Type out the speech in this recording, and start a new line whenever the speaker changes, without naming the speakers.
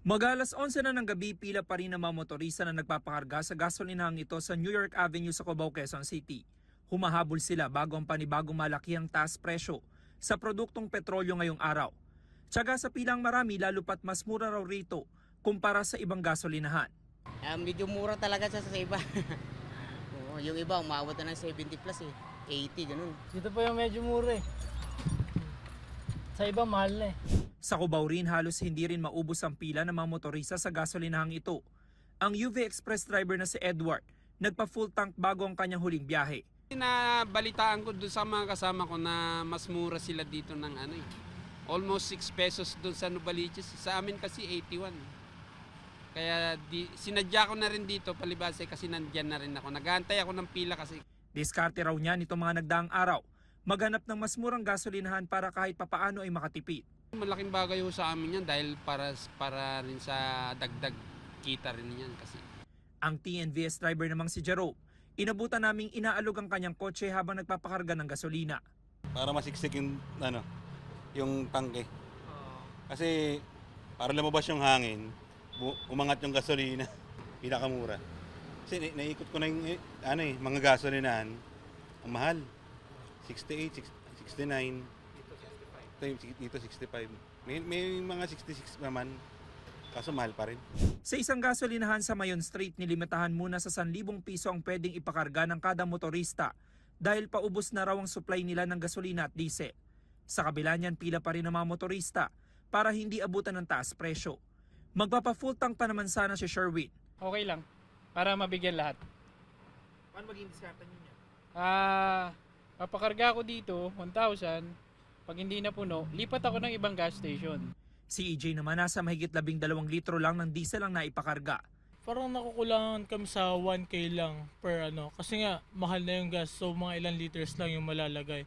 Mag-alas 11 na ng gabi, pila pa rin ng mga motorista na nagpapakarga sa gasolinahang ito sa New York Avenue sa Cubao, Quezon City. Humahabol sila bago ang panibagong malakihang taas presyo sa produktong petrolyo ngayong araw. Tiyaga sa pilang marami lalo pat mas mura raw rito kumpara sa ibang gasolinahan.
Medyo mura talaga sa iba. Oo, yung iba umabot na ng 70 plus 80 ganun.
Dito pa yung medyo mura Sa iba mahal na
Sa Cubao rin halos hindi rin maubos ang pila ng mga motorista sa gasolinahang ito. Ang UV Express driver na si Edward, nagpa full tank bago ang kanyang huling biyahe.
Nabalitaan ko doon sa mga kasama ko na mas mura sila dito ng almost 6 pesos doon sa Novaliches. Sa amin kasi 81. Kaya sinadya ko na rin dito palibase kasi nandyan na rin ako. Nag-aantay ako ng pila kasi.
Diskarte raw niya nitong mga nagdaang araw, maghanap ng mas murang gasolinahan para kahit papaano ay makatipid.
Malaking bagay ho sa amin yan dahil para rin sa dagdag kita rin yan kasi.
Ang TNVS driver namang si Jerome, inabutan naming inaalog ang kanyang kotse habang nagpapakarga ng gasolina.
Para masiksik yung tangke. Kasi para lumabas yung hangin, umangat yung gasolina, pinakamura. Kasi naikot ko na yung mga gasolinahan, ang mahal. 68, 69. Dito 65. May mga 66 naman. Kaso mahal pa rin.
Sa isang gasolinahan sa Mayon Street, nilimitahan muna sa 1,000 piso ang pwedeng ipakarga ng kada motorista dahil paubos na raw ang supply nila ng gasolina at diesel. Sa kabila niyan, pila pa rin ng mga motorista para hindi abutan ng taas presyo. Magpapa-full tank pa naman sana si Sherwin.
Okay lang, para mabigyan lahat.
Paano maging diskarte niyo niya?
Papakarga ako dito, 1,000. Pag hindi na puno, lipat ako ng ibang gas station.
Si EJ naman nasa mahigit 12 litro lang ng diesel ang naipakarga.
Parang nakukulangan kami sa 1K lang per kasi nga mahal na yung gas, so mga ilang liters lang yung malalagay.